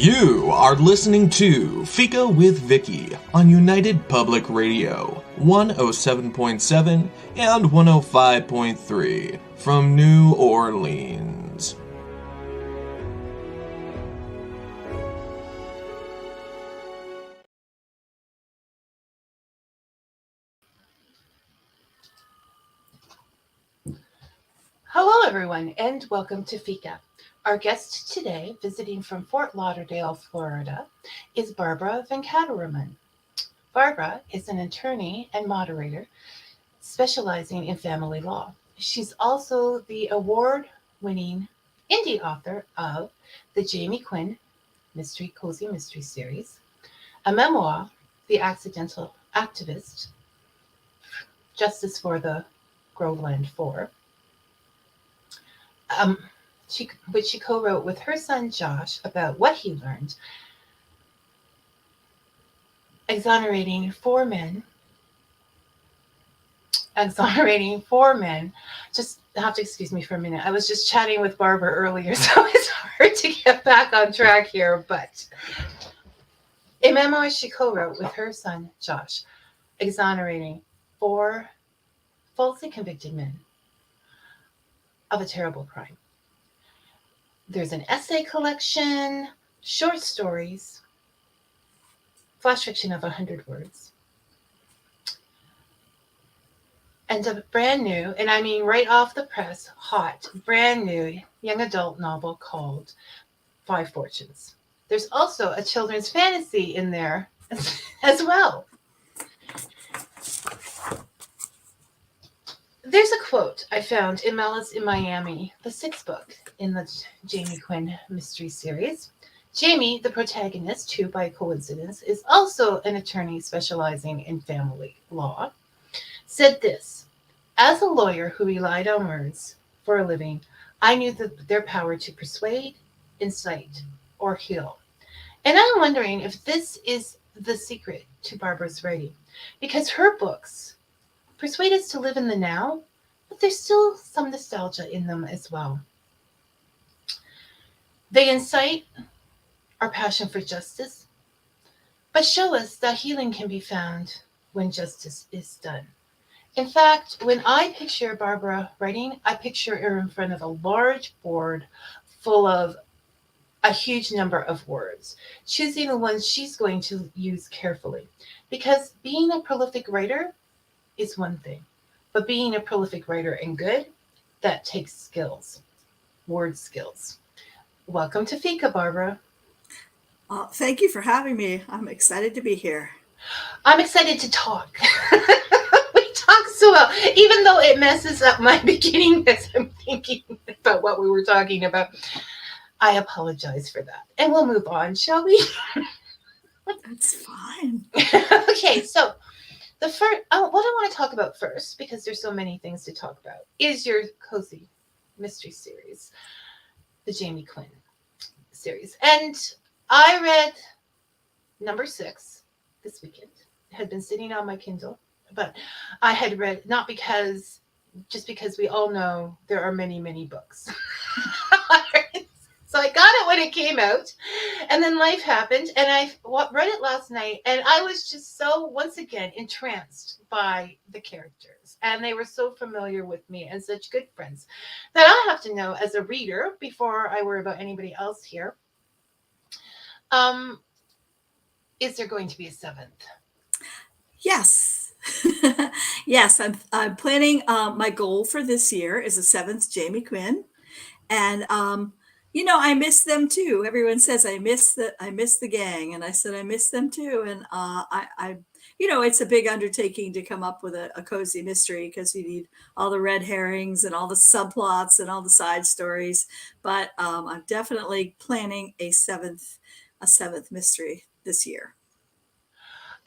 You are listening to Fika with Vicky on United Public Radio, 107.7 and 105.3 from New Orleans. Hello, everyone, and welcome to Fika. Our guest today, visiting from Fort Lauderdale, Florida, is Barbara Venkataraman. Barbara is an attorney and moderator specializing in family law. She's also the award-winning indie author of the Quinn Mystery Series, a memoir, The Accidental Activist, Justice for the Groveland Four, which she co-wrote with her son Josh about what he learned, exonerating four men. Just have to excuse me for a minute. I was just chatting with Barbara earlier, so it's hard to get back on track here. But a memoir she co-wrote with her son Josh, exonerating four falsely convicted men of a terrible crime. There's an essay collection, short stories, flash fiction of 100 words, and a brand new, and I mean right off the press, hot, brand new young adult novel called Five Fortunes. There's also a children's fantasy in there as well. There's a quote I found in Malice in Miami, the sixth book in the Quinn Mystery Series. Jamie, the protagonist, who by coincidence is also an attorney specializing in family law, said this: "As a lawyer who relied on words for a living, I knew their power to persuade, incite, or heal." And I'm wondering if this is the secret to Barbara's writing, because her books persuade us to live in the now, but there's still some nostalgia in them as well. They incite our passion for justice, but show us that healing can be found when justice is done. In fact, when I picture Barbara writing, I picture her in front of a large board full of a huge number of words, choosing the ones she's going to use carefully. Because being a prolific writer is one thing, but being a prolific writer and good, that takes skills, word skills. Welcome to Fika, Barbara. Thank you for having me. I'm excited to be here. I'm excited to talk. We talk so well, even though it messes up my beginning as I'm thinking about what we were talking about. I apologize for that. And we'll move on, shall we? That's fine. Okay, so the first, what I want to talk about first, because there's so many things to talk about, is your cozy mystery series, the Quinn series. And I read number 6 this weekend. It had been sitting on my Kindle, but I had read, not because, just because we all know there are many, many books. So I got it when it came out, and then life happened, and I read it last night, and I was just so, once again, entranced by the characters, and they were so familiar with me and such good friends that I have to know as a reader, before I worry about anybody else here, is there going to be a 7th? Yes. Yes, I'm planning, my goal for this year is a 7th Jamie Quinn, and I miss them too. Everyone says I miss the gang, and I said I miss them too. And it's a big undertaking to come up with a cozy mystery, because you need all the red herrings and all the subplots and all the side stories. But I'm definitely planning a seventh mystery this year.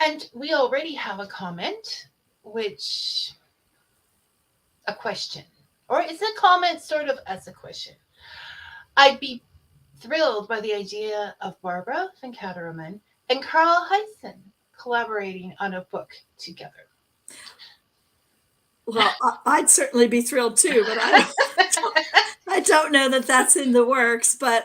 And we already have a comment, a question, or is a comment sort of as a question. I'd be thrilled by the idea of Barbara Venkataraman and Carl Hyson collaborating on a book together. Well, I'd certainly be thrilled too, but I don't know that that's in the works. But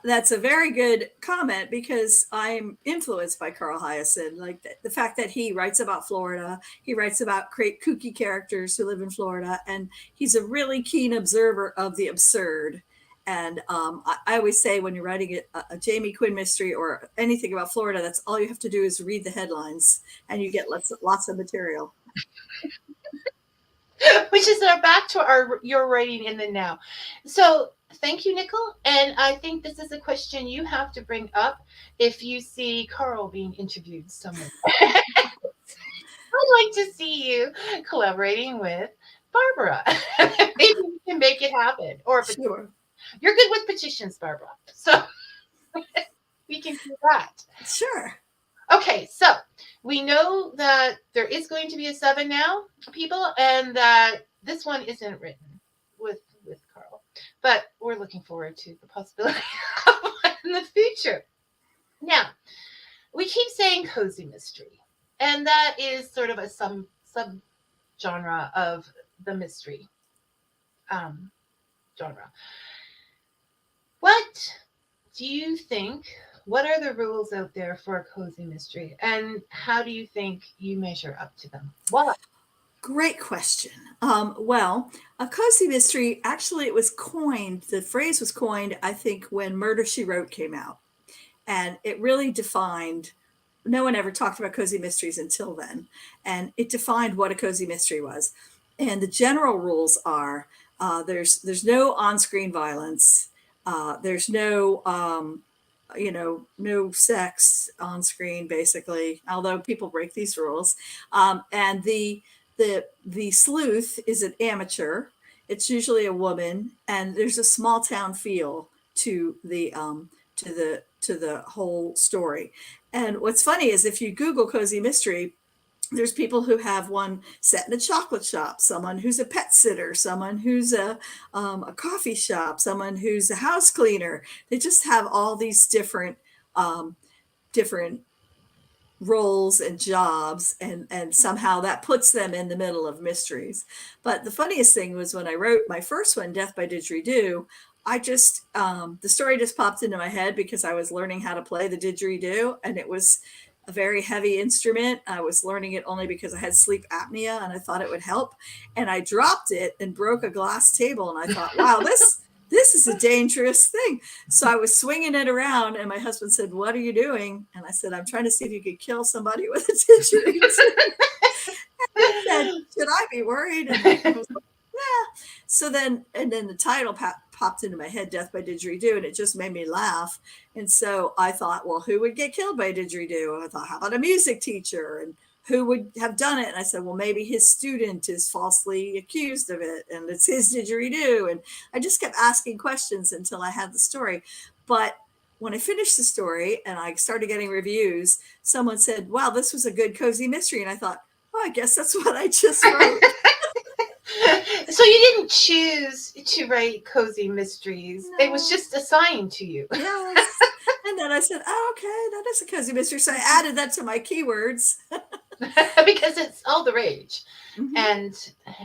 That's a very good comment because I'm influenced by Carl Hyacin. Like the fact that he writes about Florida, he writes about great kooky characters who live in Florida, and he's a really keen observer of the absurd. And I always say when you're writing a Jamie Quinn mystery or anything about Florida, that's all you have to do is read the headlines, and you get lots of material. Which is back to your writing in the now. So thank you, Nicole. And I think this is a question you have to bring up if you see Carl being interviewed somewhere. I'd like to see you collaborating with Barbara. Maybe we can make it happen. Or Sure. You're good with petitions, Barbara. So we can do that. Sure. Okay, so we know that there is going to be a 7 now, people, and that this one isn't written with Carl. But we're looking forward to the possibility of one in the future. Now, we keep saying cozy mystery, and that is sort of a sub-genre of the mystery genre. What do you think? What are the rules out there for a cozy mystery, and how do you think you measure up to them? Why? Great question. Well, a cozy mystery, actually, the phrase was coined, I think, when Murder, She Wrote came out. And it really defined, no one ever talked about cozy mysteries until then. And it defined what a cozy mystery was. And the general rules are there's no on-screen violence. There's no no sex on screen, basically, although people break these rules. And the sleuth is an amateur. It's usually a woman, and there's a small town feel to the whole story. And what's funny is if you Google cozy mystery, there's people who have one set in a chocolate shop, someone who's a pet sitter, someone who's a coffee shop, someone who's a house cleaner. They just have all these different roles and jobs, and somehow that puts them in the middle of mysteries. But the funniest thing was when I wrote my first one, Death by Didgeridoo, I just the story just popped into my head because I was learning how to play the didgeridoo, and it was a very heavy instrument. I was learning it only because I had sleep apnea and I thought it would help. And I dropped it and broke a glass table. And I thought, wow, this is a dangerous thing. So I was swinging it around, and my husband said, "What are you doing?" And I said, "I'm trying to see if you could kill somebody with a didgeridoo." And he said, "Should I be worried?" And I was like, yeah. So then the title popped into my head, Death by Didgeridoo, and it just made me laugh. And so I thought, well, who would get killed by a didgeridoo? I thought, how about a music teacher? And who would have done it? And I said, well, maybe his student is falsely accused of it, and it's his didgeridoo. And I just kept asking questions until I had the story. But when I finished the story and I started getting reviews, someone said, wow, this was a good cozy mystery. And I thought, oh, I guess that's what I just wrote. So you didn't choose to write cozy mysteries. No. It was just assigned to you. Yes. And then I said, oh, okay, that is a cozy mystery. So I added that to my keywords. Because it's all the rage. Mm-hmm.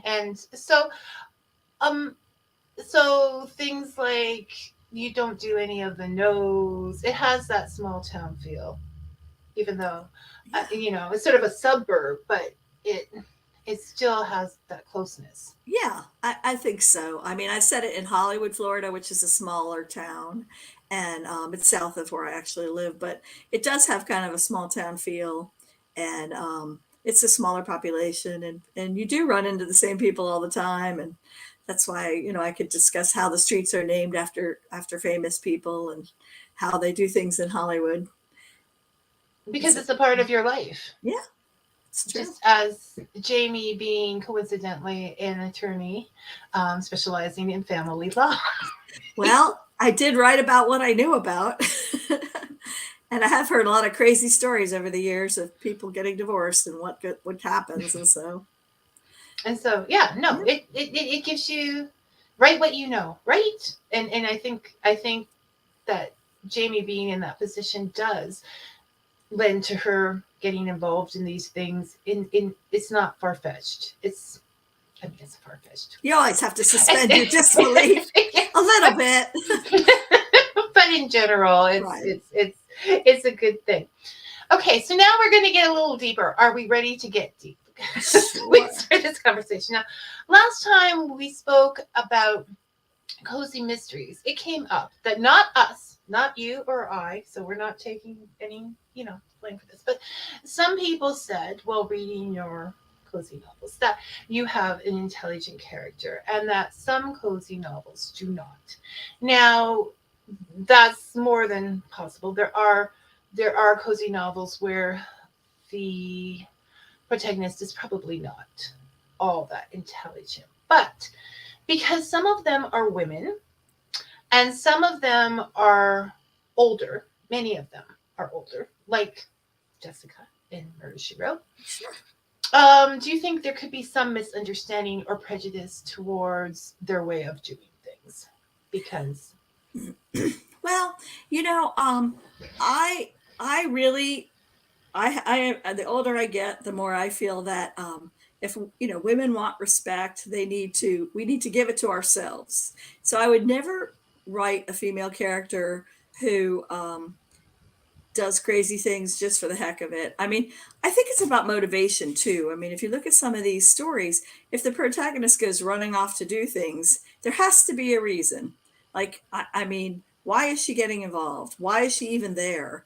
And so so things like you don't do any of the no's. It has that small town feel, even though it's sort of a suburb, but it still has that closeness. Yeah, I think so. I mean, I said it in Hollywood, Florida, which is a smaller town, and it's south of where I actually live, but it does have kind of a small town feel, and it's a smaller population, and you do run into the same people all the time, and that's why, I could discuss how the streets are named after famous people and how they do things in Hollywood. Because it's a part of your life. Yeah. Just as Jamie being coincidentally an attorney specializing in family law. Well, I did write about what I knew about. And I have heard a lot of crazy stories over the years of people getting divorced and what happens. And so, yeah, no, it gives you write what you know, right? And I think that Jamie being in that position does lend to her getting involved in these things. It's not far-fetched. It's far-fetched. You always have to suspend your disbelief a little bit. But in general, it's a good thing. Okay, so now we're going to get a little deeper. Are we ready to get deep? Sure. We start this conversation. Now, last time we spoke about cozy mysteries, it came up that not us, not you or I, so we're not taking any, blame for this, but some people said while reading your cozy novels that you have an intelligent character and that some cozy novels do not. Now, that's more than possible. There are cozy novels where the protagonist is probably not all that intelligent, but because some of them are women and some of them are older, many of them are older, like Jessica in Murder She Wrote. Sure. Do you think there could be some misunderstanding or prejudice towards their way of doing things? Because Well, I really, the older I get, the more I feel that if women want respect, we need to give it to ourselves. So I would never write a female character who does crazy things just for the heck of it. I mean, I think it's about motivation too. I mean, if you look at some of these stories, if the protagonist goes running off to do things, there has to be a reason. Like, I mean, why is she getting involved? Why is she even there?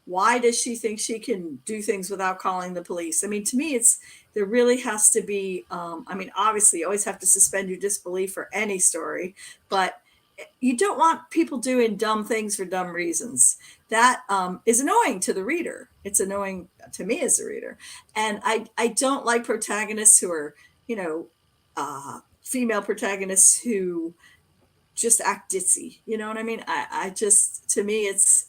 Why does she think she can do things without calling the police? I mean, to me, there really has to be, I mean, obviously you always have to suspend your disbelief for any story, but you don't want people doing dumb things for dumb reasons. That is annoying to the reader. It's annoying to me as a reader. And I don't like protagonists who are, female protagonists who just act ditzy. You know what I mean? I just, to me, it's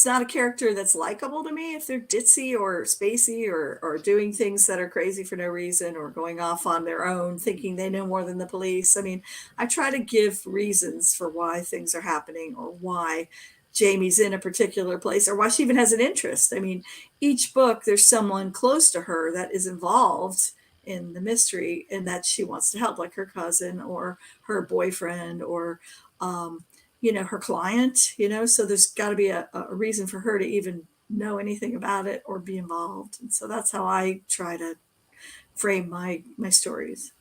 not a character that's likable to me if they're ditzy or spacey or doing things that are crazy for no reason or going off on their own, thinking they know more than the police. I mean, I try to give reasons for why things are happening or why Jamie's in a particular place or why she even has an interest. I mean, each book, there's someone close to her that is involved in the mystery and that she wants to help, like her cousin or her boyfriend or, her client, so there's got to be a reason for her to even know anything about it or be involved. And so that's how I try to frame my stories.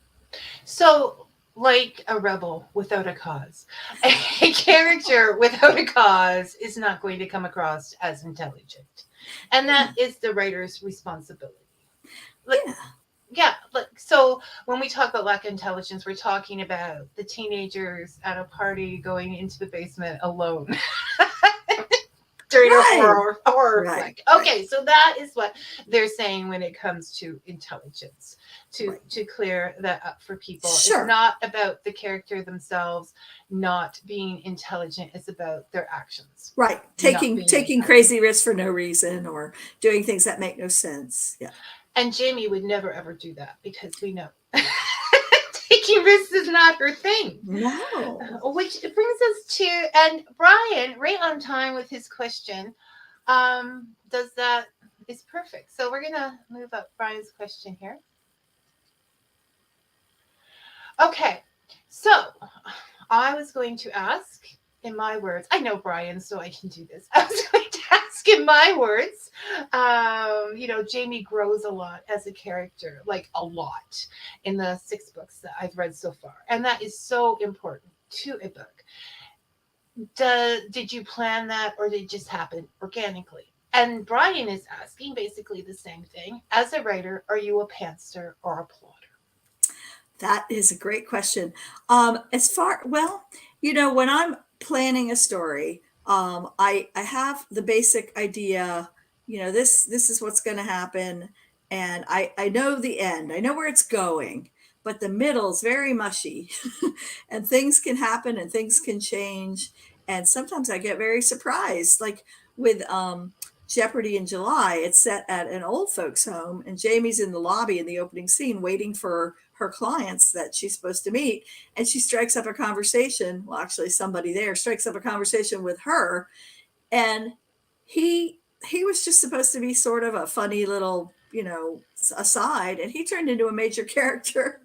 so, like a rebel without a cause, a character without a cause is not going to come across as intelligent, and that is the writer's responsibility. Like, so when we talk about lack of intelligence, we're talking about the teenagers at a party going into the basement alone during a horror flick. Okay, so that is what they're saying when it comes to intelligence. To clear that up for people. Sure. It's not about the character themselves not being intelligent, it's about their actions. Right. Taking crazy risks for no reason or doing things that make no sense. Yeah. And Jamie would never ever do that because we know taking risks is not her thing. No. Which brings us to, and Brian, right on time with his question, is perfect. So we're gonna move up Brian's question here. Okay, so I was going to ask in my words. I know Brian, so I can do this. I was going to ask in my words. Jamie grows a lot as a character, like a lot, in the 6 books that I've read so far, and that is so important to a book. Did you plan that, or did it just happen organically? And Brian is asking basically the same thing. As a writer, are you a pantser or a plotter? That is a great question. When I'm planning a story, I have the basic idea, this is what's going to happen. And I know the end, I know where it's going, but the middle's very mushy and things can happen and things can change. And sometimes I get very surprised, like with, Jeopardy in July. It's set at an old folks home and Jamie's in the lobby in the opening scene waiting for her clients that she's supposed to meet. And she strikes up a conversation. Well, actually somebody there strikes up a conversation with her. And he was just supposed to be sort of a funny little, aside. And he turned into a major character.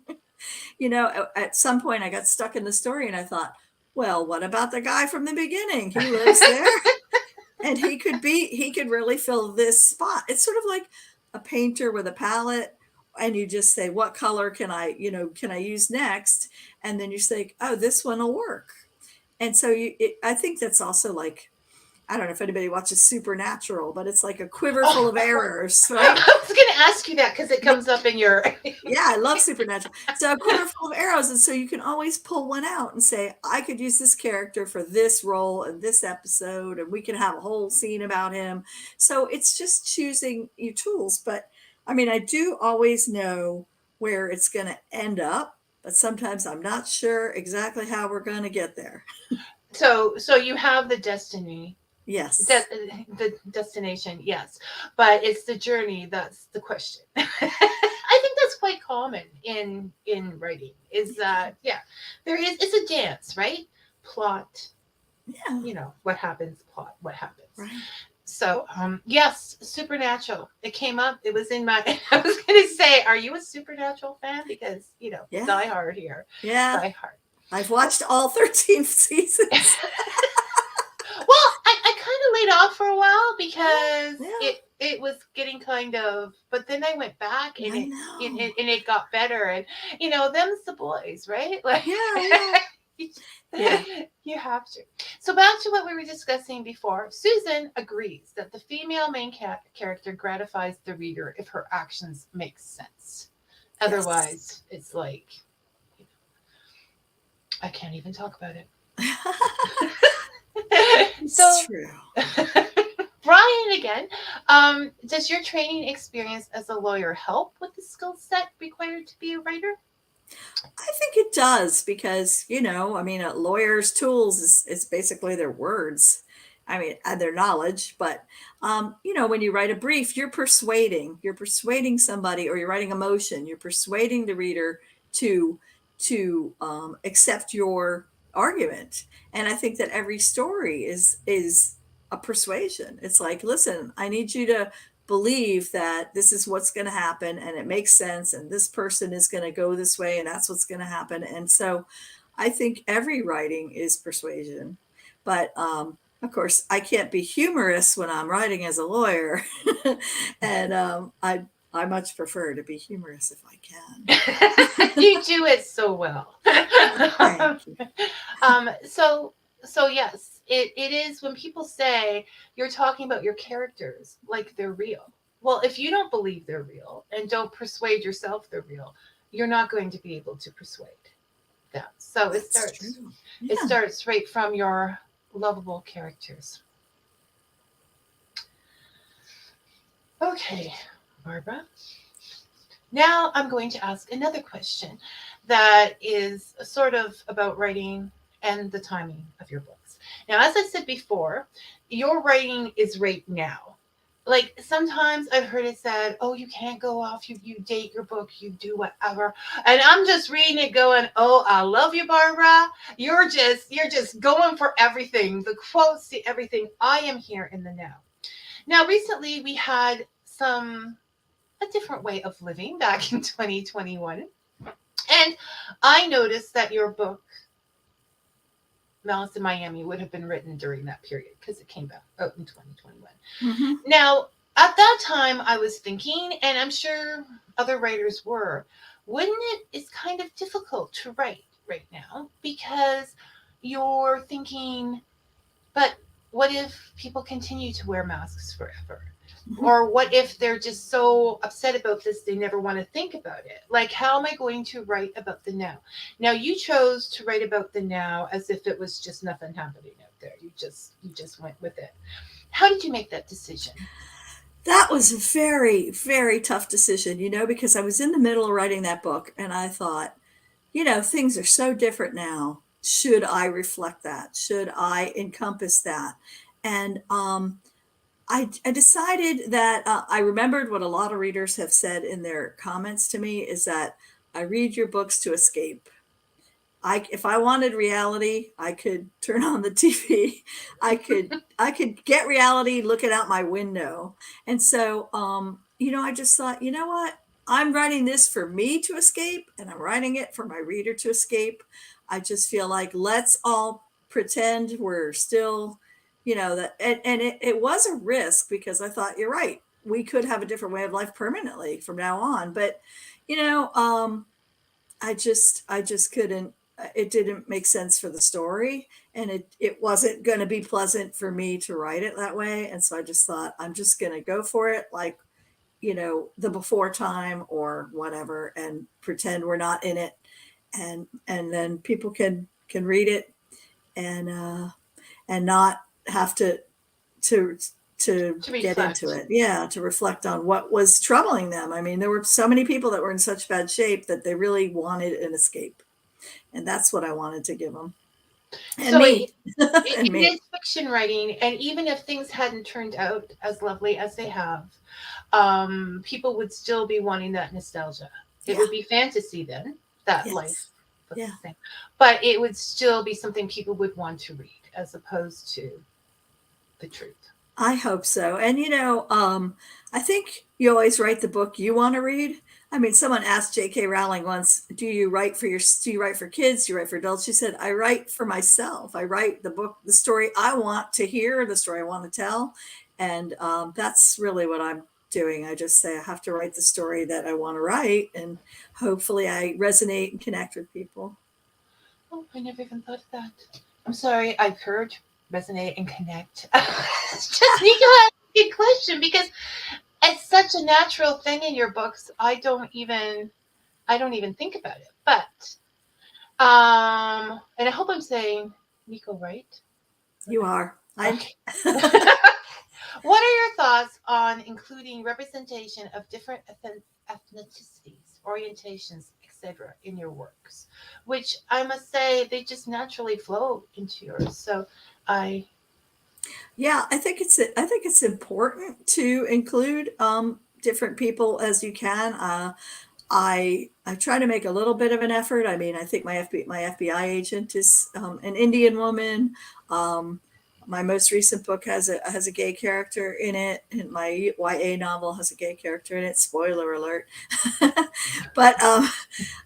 At some point I got stuck in the story and I thought, Well, what about the guy from the beginning? He lives there. And he could really fill this spot. It's sort of like a painter with a palette, and you just say, what color can I use next? And then you say, oh, this one will work. And so I think that's also like, I don't know if anybody watches Supernatural, but it's like a quiver full of errors, right? I was going to ask you that because it comes up in your. Yeah, I love Supernatural. So a quiver full of arrows. And so you can always pull one out and say, I could use this character for this role in this episode, and we can have a whole scene about him. So it's just choosing your tools. But I mean, I do always know where it's going to end up, but sometimes I'm not sure exactly how we're going to get there. So you have the destiny. Yes. The destination, yes. But it's the journey that's the question. I think that's quite common in writing. Is that it's a dance, right? Plot. Yeah. What happens, plot, what happens. Right. So yes, Supernatural. It came up. It was in my I was gonna say, are you a Supernatural fan? Because Die Hard here. Yeah. Die Hard. I've watched all 13 seasons. Well, I kind of laid off for a while because it was getting kind of, but then I went back and it got better, and them's the boys, right? Like you have to. So back to what we were discussing before. Susan agrees that the female main character gratifies the reader if her actions make sense. Otherwise, it's like I can't even talk about it. It's true. Brian, again, does your training experience as a lawyer help with the skill set required to be a writer? I think it does because, a lawyer's tools is basically their words. I mean, and their knowledge, but, when you write a brief, you're persuading somebody, or you're writing a motion, you're persuading the reader to accept your argument. And I think that every story is a persuasion. It's like, listen, I need you to believe that this is what's going to happen, and it makes sense, and this person is going to go this way, and that's what's going to happen. And so I think every writing is persuasion. But of course, I can't be humorous when I'm writing as a lawyer. And I much prefer to be humorous if I can. You do it so well. Thank you. So yes, it is when people say you're talking about your characters like they're real. Well, if you don't believe they're real and don't persuade yourself they're real, you're not going to be able to persuade them. So it starts right from your lovable characters. Okay, Barbara. Now I'm going to ask another question that is sort of about writing and the timing of your books. Now, as I said before, your writing is right now. Like sometimes I've heard it said, oh, you can't go off, you date your book, you do whatever. And I'm just reading it going, oh, I love you, Barbara. You're just going for everything, the quotes, the everything. I am here in the now. Now, recently we had a different way of living back in 2021. And I noticed that your book, Malice in Miami, would have been written during that period because it came out in 2021. Mm-hmm. Now, at that time, I was thinking, and I'm sure other writers were, it's kind of difficult to write right now because you're thinking, but what if people continue to wear masks forever? Mm-hmm. Or what if they're just so upset about this, they never want to think about it? Like, how am I going to write about the now? Now, you chose to write about the now as if it was just nothing happening out there. You just went with it. How did you make that decision? That was a very, very tough decision, because I was in the middle of writing that book, and I thought, things are so different now. Should I reflect that? Should I encompass that? And I decided that I remembered what a lot of readers have said in their comments to me is that I read your books to escape. If I wanted reality, I could turn on the TV. I could get reality looking out my window. And so, I just thought, you know what? I'm writing this for me to escape, and I'm writing it for my reader to escape. I just feel like let's all pretend we're still, that, and it was a risk because I thought, you're right, we could have a different way of life permanently from now on. But, I just couldn't, it didn't make sense for the story, and it wasn't going to be pleasant for me to write it that way. And so I just thought, I'm just going to go for it. Like, the before time or whatever, and pretend we're not in it. And then people can read it and not have to get into it. Yeah. To reflect on what was troubling them. I mean, there were so many people that were in such bad shape that they really wanted an escape. And that's what I wanted to give them. And So me. it is fiction writing, and even if things hadn't turned out as lovely as they have, people would still be wanting that nostalgia. It would be fantasy then, that life. Yeah. Thing. But it would still be something people would want to read as opposed to the truth. I hope so. And, I think you always write the book you want to read. I mean, someone asked J.K. Rowling once, do you write for kids? Do you write for adults? She said, I write for myself. I write the story I want to hear, the story I want to tell. And that's really what I'm doing. I just say I have to write the story that I want to write, and hopefully I resonate and connect with people. Oh, I never even thought of that. I'm sorry. I've heard resonate and connect. Just Nico asked a good question because it's such a natural thing in your books. I don't even think about it. But and I hope I'm saying Nico right. You are. Okay. What are your thoughts on including representation of different ethnicities, orientations, etc. in your works? Which I must say they just naturally flow into yours. So I think it's important to include different people as you can. I try to make a little bit of an effort. I mean, I think my FBI agent is an Indian woman. My most recent book has a gay character in it, and my YA novel has a gay character in it. Spoiler alert! But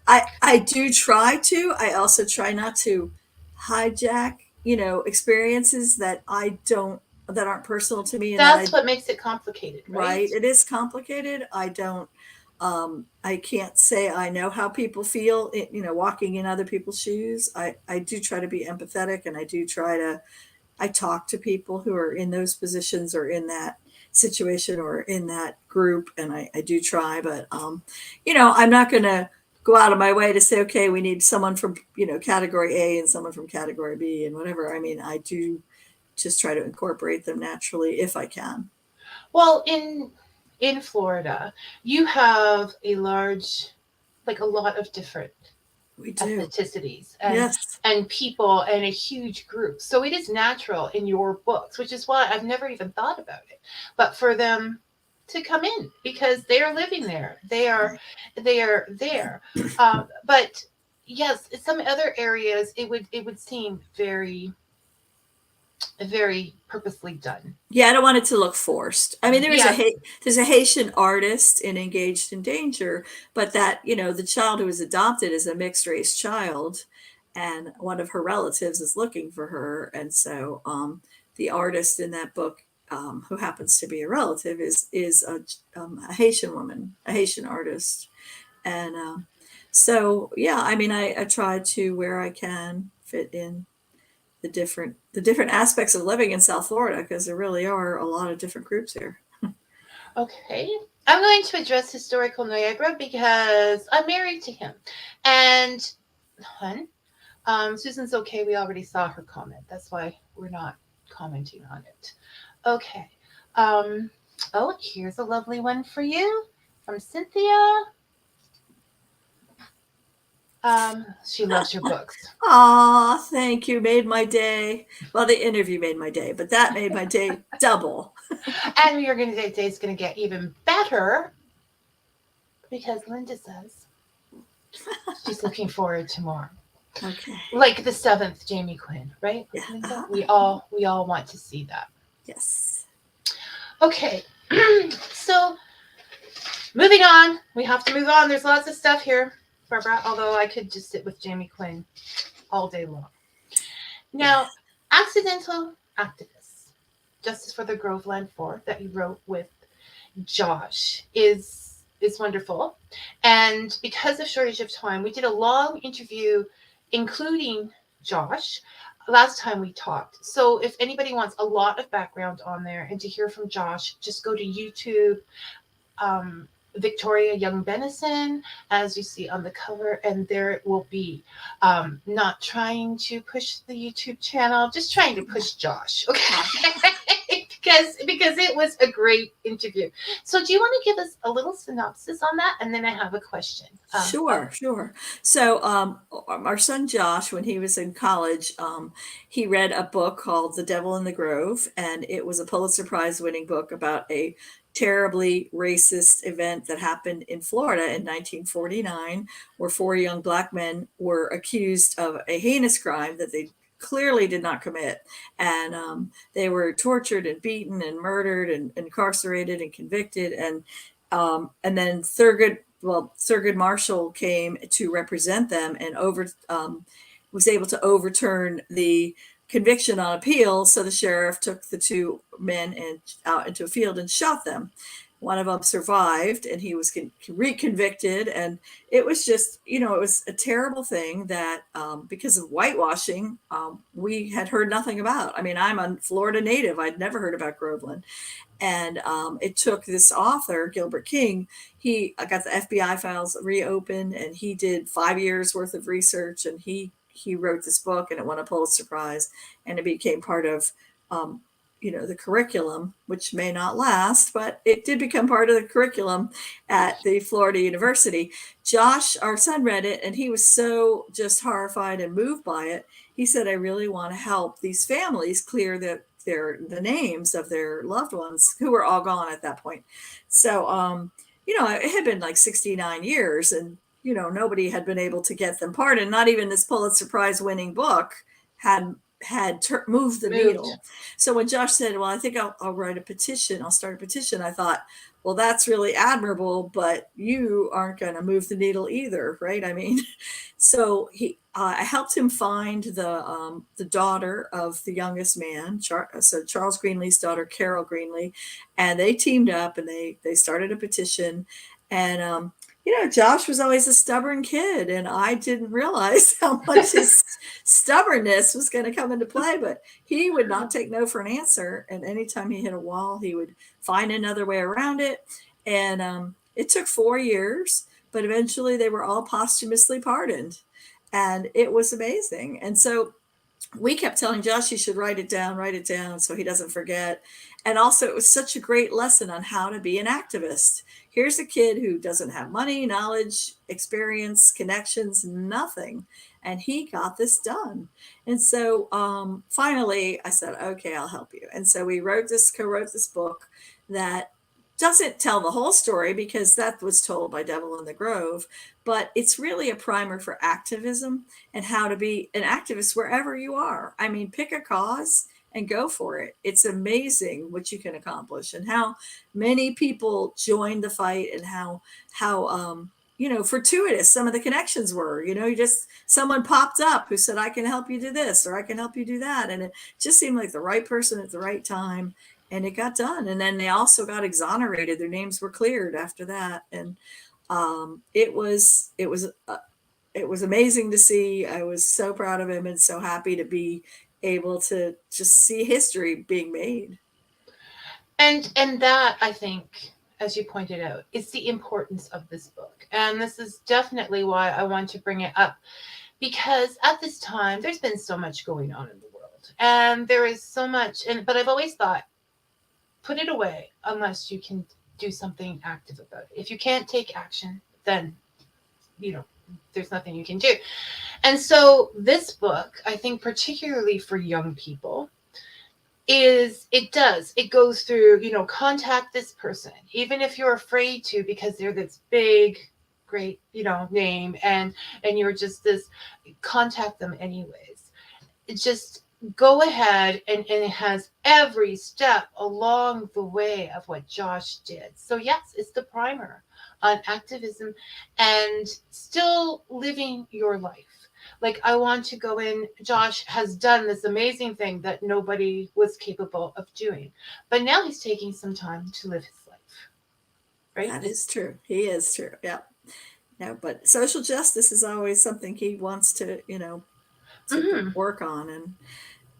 I do try to. I also try not to hijack, experiences that aren't personal to me. And that's what makes it complicated, right? It is complicated. I can't say I know how people feel, walking in other people's shoes. I do try to be empathetic, and I talk to people who are in those positions or in that situation or in that group. And I do try, but, I'm not going to go out of my way to say, okay, we need someone from, category A and someone from category B and whatever. I mean, I do just try to incorporate them naturally if I can. Well, in Florida, you have a lot of different ethnicities and people and a huge group. So it is natural in your books, which is why I've never even thought about it. But for them to come in because they are living there, they are there. But yes, in some other areas it would seem very purposely done. Yeah, I don't want it to look forced. I mean, there's a Haitian artist in Engaged in Danger, but that, the child who was adopted is a mixed race child, and one of her relatives is looking for her. And so the artist in that book, who happens to be a relative, is a Haitian woman, a Haitian artist. And so, yeah, I mean, I try to, where I can, fit in the different aspects of living in South Florida, because there really are a lot of different groups here. Okay. I'm going to address historical Niagara because I'm married to him. And Susan's okay. We already saw her comment. That's why we're not commenting on it. Okay. Here's a lovely one for you from Cynthia. She loves your books. Aw, thank you. Made my day. Well, the interview made my day, but that made my day double. And your day's going to get even better because Linda says she's looking forward to more. Okay. Like the 7th Jamie Quinn, right? Yeah. Linda? We all want to see that. Yes. Okay. So moving on. We have to move on. There's lots of stuff here, Barbara, although I could just sit with Jamie Quinn all day long. Now, Accidental Activists, Justice for the Groveland Four, that you wrote with Josh, is wonderful. And because of shortage of time, we did a long interview, including Josh, last time we talked. So if anybody wants a lot of background on there and to hear from Josh, just go to YouTube, um, Victoria Young Benison, as you see on the cover, and there it will be. Not trying to push the YouTube channel, just trying to push Josh, okay? because it was a great interview. So, do you want to give us a little synopsis on that, and then I have a question. Sure. So, our son Josh, when he was in college, he read a book called The Devil in the Grove, and it was a Pulitzer Prize winning book about a terribly racist event that happened in Florida in 1949, where four young black men were accused of a heinous crime that they clearly did not commit. And they were tortured and beaten and murdered and incarcerated and convicted. And then Thurgood Marshall came to represent them and was able to overturn the conviction on appeal. So the sheriff took the two men out into a field and shot them. One of them survived, and he was reconvicted. And it was just, it was a terrible thing that because of whitewashing, we had heard nothing about. I mean, I'm a Florida native. I'd never heard about Groveland. And it took this author, Gilbert King, he got the FBI files reopened, and he did 5 years worth of research, and he wrote this book, and it won a Pulitzer Prize, and it became part of the curriculum, which may not last, but it did become part of the curriculum at the Florida University. Josh, our son, read it, and he was so just horrified and moved by it. He said, I really want to help these families clear the names of their loved ones who were all gone at that point. So, it had been like 69 years, and, nobody had been able to get them pardoned. Not even this Pulitzer Prize winning book had moved the needle. So when Josh said, well, I think I'll write a petition, I'll start a petition, I thought, well, that's really admirable, but you aren't going to move the needle either, right? I mean, so I helped him find the daughter of the youngest man, so Charles Greenlee's daughter, Carol Greenlee, and they teamed up and they started a petition. And Josh was always a stubborn kid, and I didn't realize how much his stubbornness was going to come into play, but he would not take no for an answer. And anytime he hit a wall, he would find another way around it. And it took 4 years, but eventually they were all posthumously pardoned. And it was amazing. And so we kept telling Josh he should write it down so he doesn't forget. And also, it was such a great lesson on how to be an activist. Here's a kid who doesn't have money, knowledge, experience, connections, nothing. And he got this done. And so finally, I said, okay, I'll help you. And so we co-wrote this book that doesn't tell the whole story, because that was told by Devil in the Grove, but it's really a primer for activism and how to be an activist wherever you are. I mean, pick a cause and go for it. It's amazing what you can accomplish, and how many people joined the fight, and how fortuitous some of the connections were. Someone popped up who said, I can help you do this, or I can help you do that. And it just seemed like the right person at the right time. And it got done. And then they also got exonerated. Their names were cleared after that. And it was amazing to see. I was so proud of him and so happy to be able to just see history being made. And that, I think, as you pointed out, is the importance of this book. And this is definitely why I want to bring it up, because at this time, there's been so much going on in the world. And there is so much, but I've always thought, put it away unless you can do something active about it. If you can't take action, then, there's nothing you can do. And so this book, I think particularly for young people, it goes through, contact this person, even if you're afraid to, because they're this big, great, name, and you're just this, contact them anyways. It's just, go ahead, and it has every step along the way of what Josh did. So yes, it's the primer on activism and still living your life. Like, I want to go in. Josh has done this amazing thing that nobody was capable of doing. But now he's taking some time to live his life. Right? That is true. He is true. Yeah. Yeah. But social justice is always something he wants to, Mm-hmm. work on. And,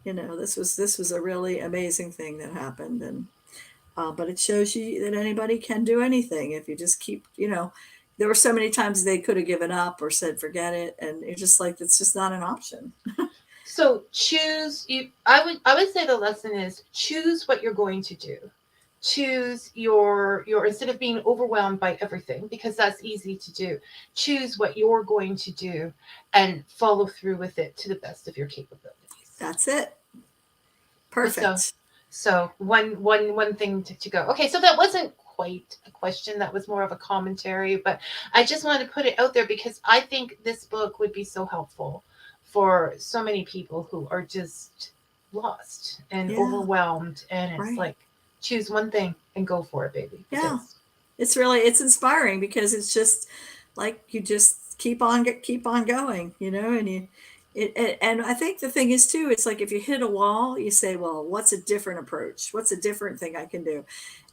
this was a really amazing thing that happened. And, but it shows you that anybody can do anything if you just keep, there were so many times they could have given up or said, forget it. And it's just like, it's just not an option. So choose you. I would say the lesson is choose what you're going to do. Choose your instead of being overwhelmed by everything, because that's easy to do. Choose what you're going to do and follow through with it to the best of your capabilities. That's it. Perfect. So one thing to go. Okay, so that wasn't quite a question. That was more of a commentary, but I just wanted to put it out there because I think this book would be so helpful for so many people who are just lost and overwhelmed, and it's like, choose one thing and go for it, baby. Yeah. It's inspiring because it's just like you just keep on going, and and I think the thing is too, it's like if you hit a wall, you say, well, what's a different approach? What's a different thing I can do?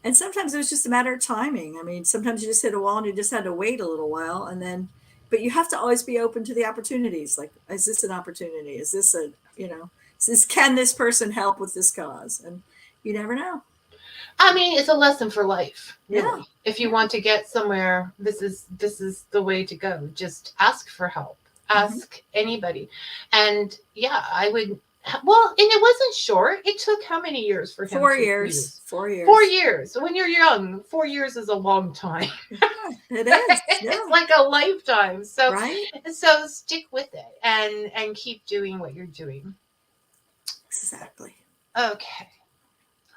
And sometimes it was just a matter of timing. I mean, sometimes you just hit a wall and you just had to wait a little while, and then, but you have to always be open to the opportunities. Like, is this an opportunity? Is this can this person help with this cause? And you never know. I mean, it's a lesson for life, really. Yeah. If you want to get somewhere, this is the way to go. Just ask for help. Ask anybody. And yeah, I would. Well, and it wasn't short. It took how many years for him? 4 years. 4 years. 4 years. When you're young, 4 years is a long time. It is. Yeah. It's like a lifetime. So, right? So stick with it and keep doing what you're doing. Exactly. Okay.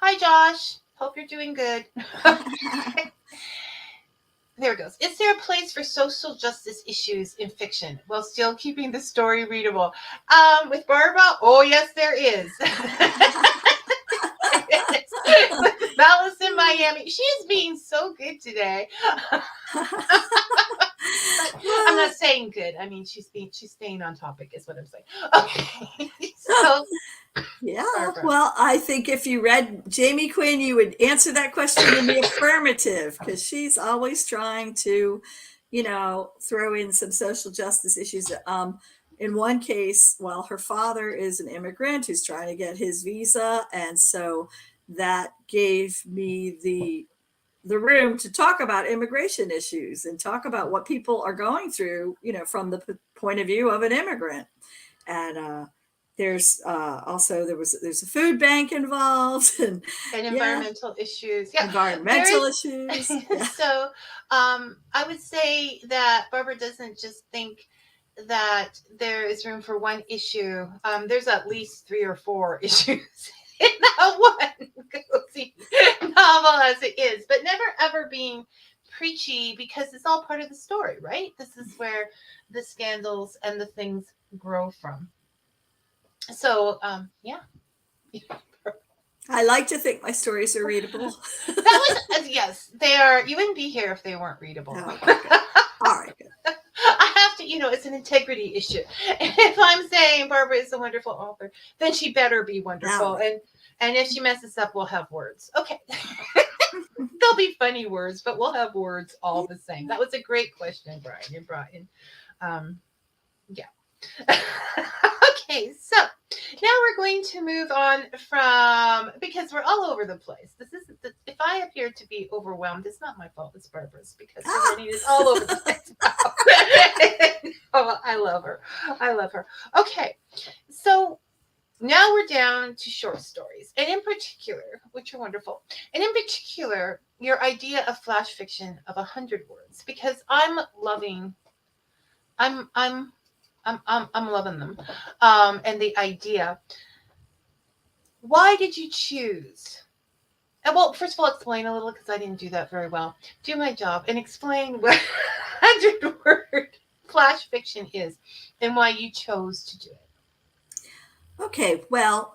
Hi, Josh. Hope you're doing good. There it goes. Is there a place for social justice issues in fiction while still keeping the story readable? With Barbara? Oh, yes, there is. Malice in Miami. She is being so good today. I'm not saying good. I mean, she's staying on topic is what I'm saying. Okay. So yeah. Well, I think if you read Jamie Quinn, you would answer that question in the affirmative, because she's always trying to, throw in some social justice issues. In one case, well, her father is an immigrant who's trying to get his visa, and so that gave me the room to talk about immigration issues and talk about what people are going through, from the point of view of an immigrant. And there's there's a food bank involved and environmental issues. Yeah, environmental issues. Yeah. So I would say that Barbara doesn't just think that there is room for one issue. There's at least 3 or 4 issues in that one cozy novel as it is, but never ever being preachy, because it's all part of the story, right? This is where the scandals and the things grow from. So, yeah. I like to think my stories are readable. That was, yes, they are. You wouldn't be here if they weren't readable. Oh, okay. All right. Good. I have to, it's an integrity issue. If I'm saying Barbara is a wonderful author, then she better be wonderful. No. And if she messes up, we'll have words. Okay. They'll be funny words, but we'll have words all the same. That was a great question, Brian. Yeah. Okay, so now we're going to move on from, because we're all over the place. If I appear to be overwhelmed, it's not my fault, it's Barbara's, because her writing is all over the place. Oh, I love her. Okay, so now we're down to short stories, and in particular, which are wonderful, and in particular, your idea of flash fiction of 100 words, because I'm loving them. And the idea. Why did you choose? Well, first of all, explain a little, because I didn't do that very well. Do my job and explain what 100-word flash fiction is and why you chose to do it. Okay, well,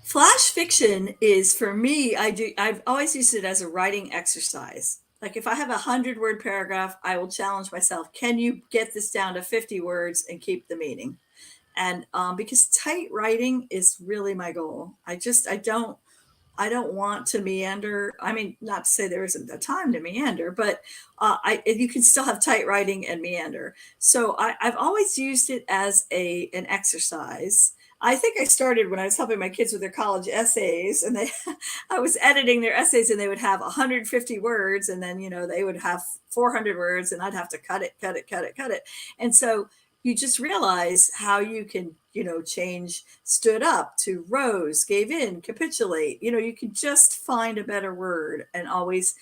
flash fiction is, for me, I've always used it as a writing exercise. like if I have 100-word paragraph, I will challenge myself. Can you get this down to 50 words and keep the meaning? And because tight writing is really my goal. I don't want to meander. I mean, not to say there isn't a time to meander, but you can still have tight writing and meander. So I've always used it as an exercise. I think I started when I was helping my kids with their college essays, and I was editing their essays, and they would have 150 words, and then they would have 400 words, and I'd have to cut it. And so you just realize how you can change stood up to rose, gave in, capitulate. You can just find a better word, and always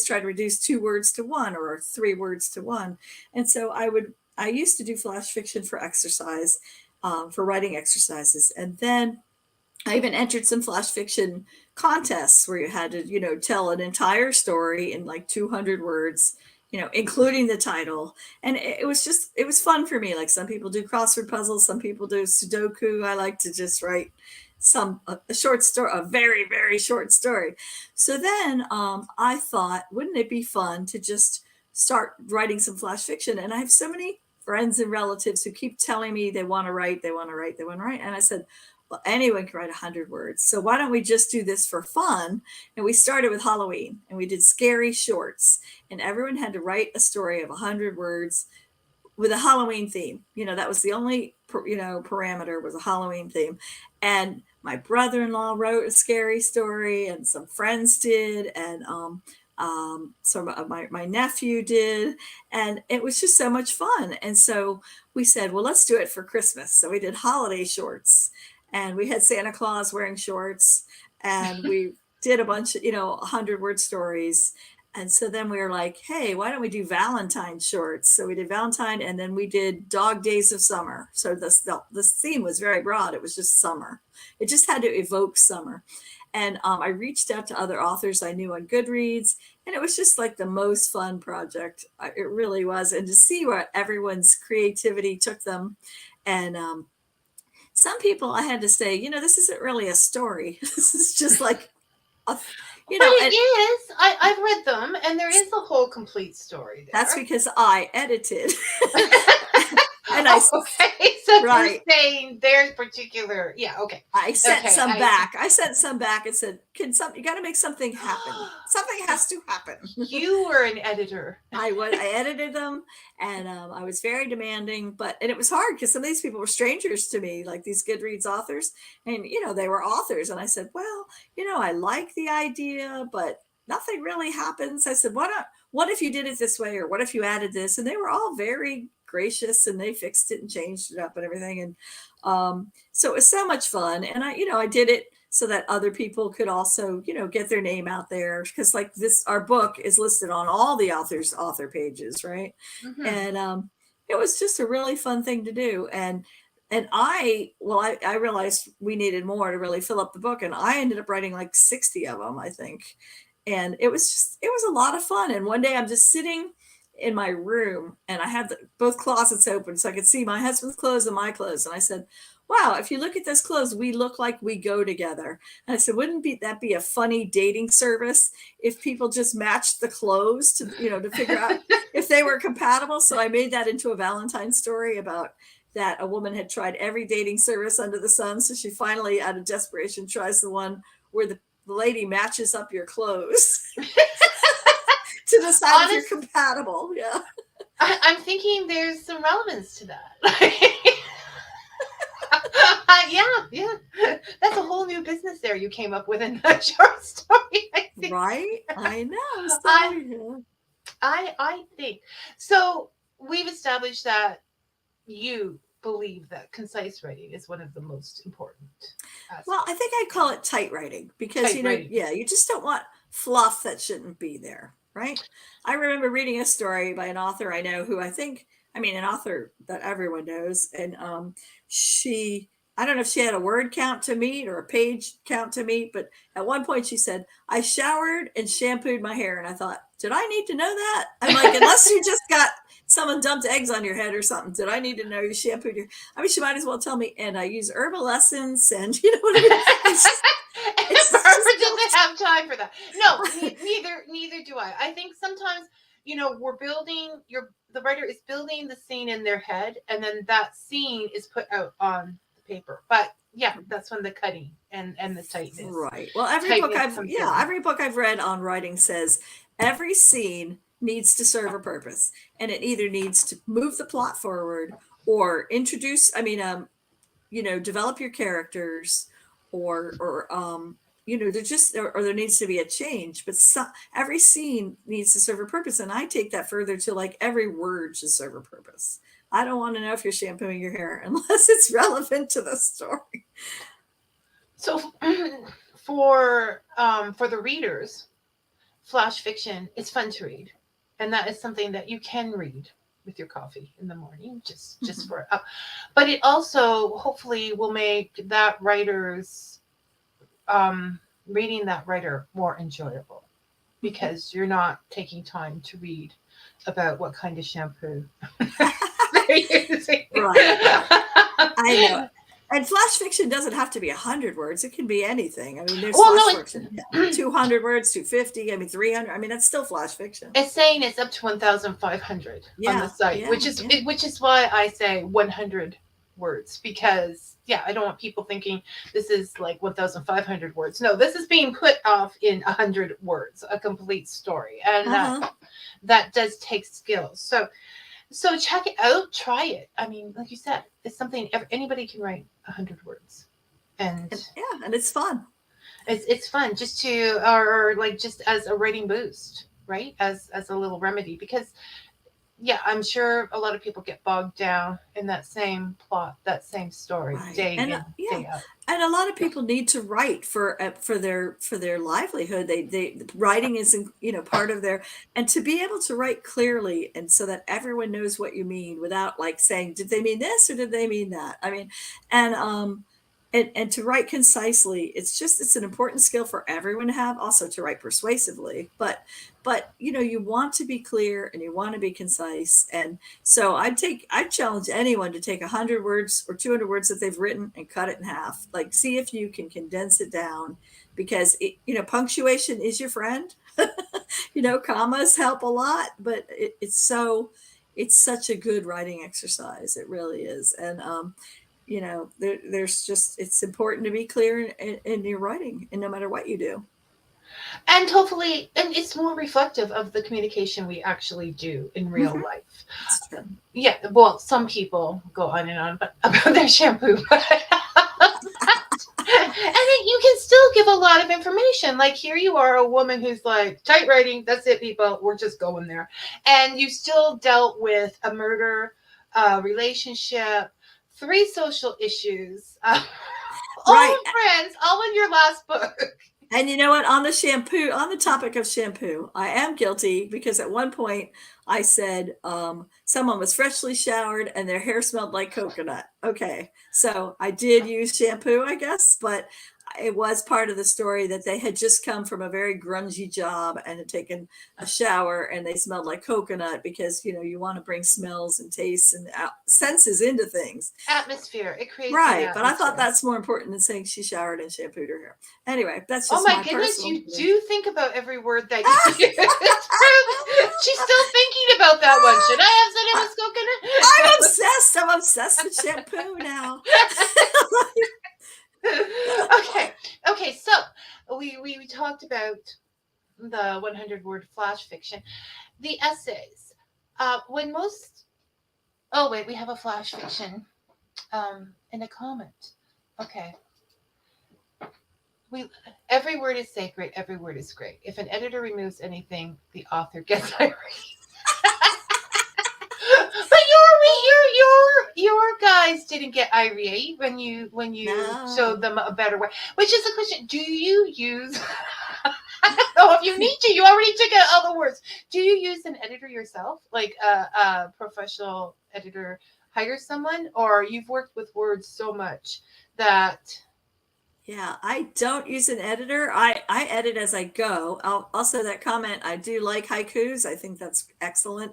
try to reduce 2 words to 1 or 3 words to 1. And so I used to do flash fiction for exercise, for writing exercises. And then I even entered some flash fiction contests where you had to tell an entire story in like 200 words, including the title. And it was fun for me. Like, some people do crossword puzzles, some people do Sudoku. I like to just write a short story, a very, very short story. So then I thought, wouldn't it be fun to just start writing some flash fiction? And I have so many friends and relatives who keep telling me they want to write. And I said, well, anyone can write 100 words. So why don't we just do this for fun? And we started with Halloween, and we did scary shorts, and everyone had to write a story of 100 words with a Halloween theme. That was the only, parameter, was a Halloween theme. And my brother-in-law wrote a scary story, and some friends did. And, so my nephew did, and it was just so much fun. And so we said, well, let's do it for Christmas. So we did holiday shorts, and we had Santa Claus wearing shorts, and we did a bunch of 100-word stories. And so then we were like, hey, why don't we do Valentine shorts? So we did Valentine, and then we did Dog Days of Summer. So the theme was very broad. It was just summer. It just had to evoke summer. And I reached out to other authors I knew on Goodreads, and it was just like the most fun project. It really was. And to see where everyone's creativity took them. And some people, I had to say, this isn't really a story. This is just like, but it is. I've read them, and there is a whole complete story there. That's because I edited. And okay, so right. You're saying there's particular, okay. I sent some back. I sent some back and said, you got to make something happen. Something has to happen. You were an editor. I edited them, and I was very demanding, and it was hard because some of these people were strangers to me, like these Goodreads authors, and they were authors. And I said, well, I like the idea, but nothing really happens. I said, what if you did it this way, or what if you added this? And they were all very gracious, and they fixed it and changed it up and everything. And so it was so much fun. And I did it so that other people could also, get their name out there, because like our book is listed on all the author pages, right? Mm-hmm. And it was just a really fun thing to do. And I realized we needed more to really fill up the book, and I ended up writing like 60 of them, I think. And it was a lot of fun. And one day I'm just sitting in my room, and I had both closets open so I could see my husband's clothes and my clothes. And I said, wow, if you look at those clothes, we look like we go together. And I said, wouldn't that be a funny dating service if people just matched the clothes to figure out if they were compatible? So I made that into a Valentine story about that. A woman had tried every dating service under the sun, so she finally, out of desperation, tries the one where the lady matches up your clothes to decide if you're compatible. Yeah. I'm thinking there's some relevance to that. Yeah. That's a whole new business there you came up with in that short story, I think. Right? I know. I think. So we've established that you believe that concise writing is one of the most important aspects. Well, I think I'd call it tight writing, because you just don't want fluff that shouldn't be there, right? I remember reading a story by an author I know who an author that everyone knows, and I don't know if she had a word count to meet or a page count to meet, but at one point she said, I showered and shampooed my hair. And I thought, did I need to know that? I'm like, unless you just got someone dumped eggs on your head or something, did I need to know you shampooed your, she might as well tell me, and I use herbal essence, and you know what I mean? It's just have time for that. No, neither do I. I think sometimes, we're building the writer is building the scene in their head, and then that scene is put out on the paper. But yeah, that's when the cutting and the tightness. Right. Well, every book I've read on writing says every scene needs to serve a purpose, and it either needs to move the plot forward or introduce, develop your characters, or there needs to be a change. But every scene needs to serve a purpose, and I take that further to like every word should serve a purpose. I don't want to know if you're shampooing your hair unless it's relevant to the story. So for the readers, flash fiction is fun to read, and that is something that you can read with your coffee in the morning, just for but it also hopefully will make that writer's reading that writer more enjoyable, because you're not taking time to read about what kind of shampoo they're using. Right. I know. And flash fiction doesn't have to be 100 words. It can be anything. I mean, there's flash fiction, 200 words, 250, 300. That's still flash fiction. It's saying it's up to 1,500 on the site, which is why I say 100 words, because I don't want people thinking this is like 1,500 words. No, this is being put off in 100 words, a complete story, and that does take skills. So check it out, try it. Like you said, it's something anybody can write 100 words, and it's fun. It's fun just to, or like just as a writing boost, right? As a little remedy, because I'm sure a lot of people get bogged down in that same plot, that same story, day in, day out. And a lot of people need to write for their livelihood. They writing is part of their, and to be able to write clearly and so that everyone knows what you mean without like saying, did they mean this or did they mean that? And to write concisely, it's an important skill for everyone to have. Also to write persuasively, but you want to be clear and you want to be concise. And so I challenge anyone to take 100 words or 200 words that they've written and cut it in half. Like, see if you can condense it down, because punctuation is your friend. Commas help a lot, but it's such a good writing exercise. It really is. And it's important to be clear in your writing, and no matter what you do. And hopefully, and it's more reflective of the communication we actually do in real life. That's true. Yeah, well, some people go on and on about their shampoo, and then you can still give a lot of information. Like, here you are, a woman who's like, tight writing, that's it, people, we're just going there. And you still dealt with a murder, relationship, 3 social issues, all friends, all in your last book. And you know what? On the topic of shampoo, I am guilty, because at one point I said someone was freshly showered and their hair smelled like coconut. Okay, so I did use shampoo, I guess, but it was part of the story that they had just come from a very grungy job and had taken a shower and they smelled like coconut, because you want to bring smells and tastes and senses into things. Atmosphere. It creates right, but I thought that's more important than saying she showered and shampooed her hair. Anyway, that's just my goodness, you do think about every word that you use. She's still thinking about that one. Should I have said it was coconut? I'm obsessed with shampoo now. Okay, so we talked about the 100-word flash fiction, the essays. We have a flash fiction in a comment. Okay. Every word is sacred, every word is great. If an editor removes anything, the author gets irate. But your guys didn't get irate when you showed them a better way. Which is the question: do you use? I don't know if you need to. You already took out all the words. Do you use an editor yourself, like a professional editor? Hire someone, or you've worked with words so much that. Yeah, I don't use an editor. I edit as I go. Also, that comment, I do like haikus. I think that's excellent.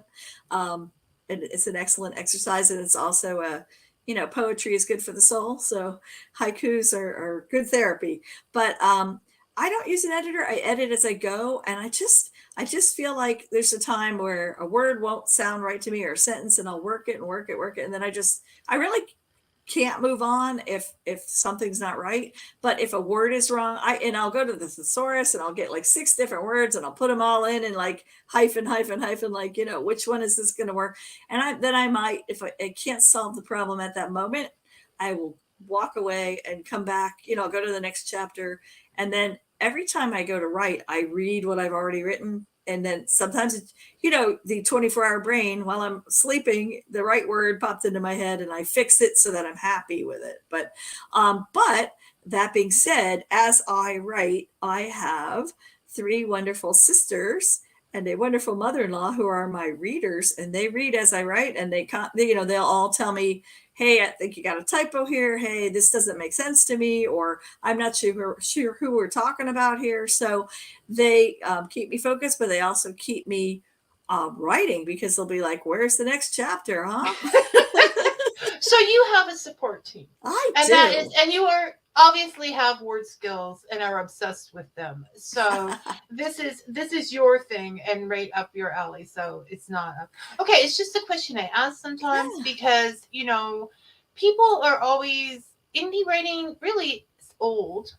And it's an excellent exercise, and it's also poetry is good for the soul. So haikus are good therapy. But I don't use an editor. I edit as I go. And I just feel like there's a time where a word won't sound right to me or a sentence, and I'll work it and work it, work it. And then I really can't move on if something's not right. But if a word is wrong, I'll go to the thesaurus and I'll get like 6 different words and I'll put them all in and like hyphen, like, which one is this going to work? And then I might, if I can't solve the problem at that moment, I will walk away and come back, go to the next chapter. And then every time I go to write, I read what I've already written. And then sometimes, the 24-hour brain, while I'm sleeping, the right word popped into my head and I fix it so that I'm happy with it. But that being said, as I write, I have 3 wonderful sisters and a wonderful mother-in-law who are my readers, and they read as I write, and they'll all tell me, hey, I think you got a typo here. Hey, this doesn't make sense to me, or I'm not sure who we're talking about here. So they keep me focused, but they also keep me writing, because they'll be like, where's the next chapter, huh? So you have a support team. I and do. And you obviously have word skills and are obsessed with them. So this is your thing and right up your alley. So it's not okay. It's just a question I ask sometimes, because people are always, indie writing really is old,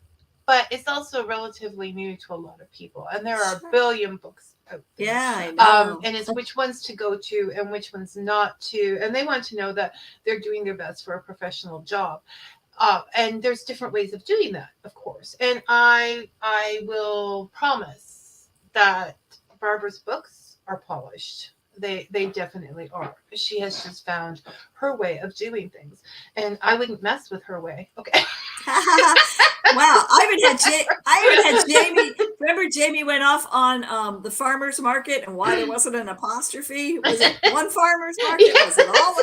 but it's also relatively new to a lot of people, and there are a billion books out there. Yeah, I know. And it's which ones to go to and which ones not to, and they want to know that they're doing their best for a professional job. And there's different ways of doing that, of course. And I will promise that Barbara's books are polished. They definitely are. She has just found her way of doing things, and I wouldn't mess with her way. Okay. Wow, I even had Jamie. Remember, Jamie went off on the farmer's market and why there wasn't an apostrophe. Was it one farmer's market? Yeah. Was it all?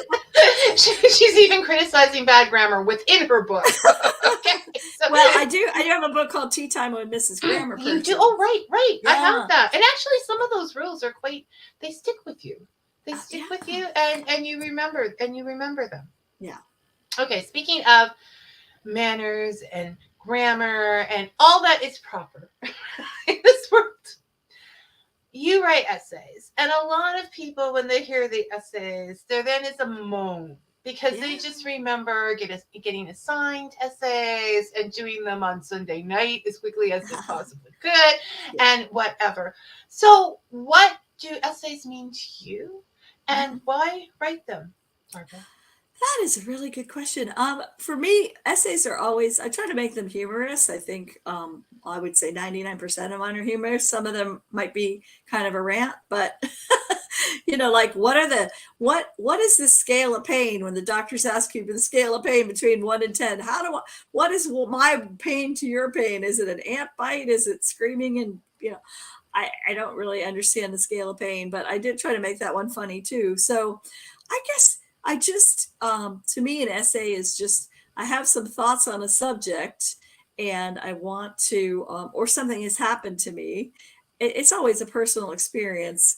She's even criticizing bad grammar within her book. Okay. So, well, I do have a book called Tea Time with Mrs. Grammar Person. You do? Oh, right. Yeah. I have that. And actually, some of those rules are they stick with you. They stick with you, and you remember them. Yeah. Okay. Speaking of manners and grammar and all that is proper in this world, you write essays, and a lot of people, when they hear the essays, there then is a moan, because they just remember getting assigned essays and doing them on Sunday night as quickly as they possibly could, and whatever. So what do essays mean to you, and why write them, Barbara? That is a really good question. For me, essays are always, I try to make them humorous. I think I would say 99% of mine are humorous. Some of them might be kind of a rant, but like what is the scale of pain when the doctors ask you for the scale of pain between 1 and 10? What is my pain to your pain? Is it an ant bite? Is it screaming? And I don't really understand the scale of pain, but I did try to make that one funny too. So I guess I just, to me, an essay is just, I have some thoughts on a subject and I want to, or something has happened to me. It's always a personal experience,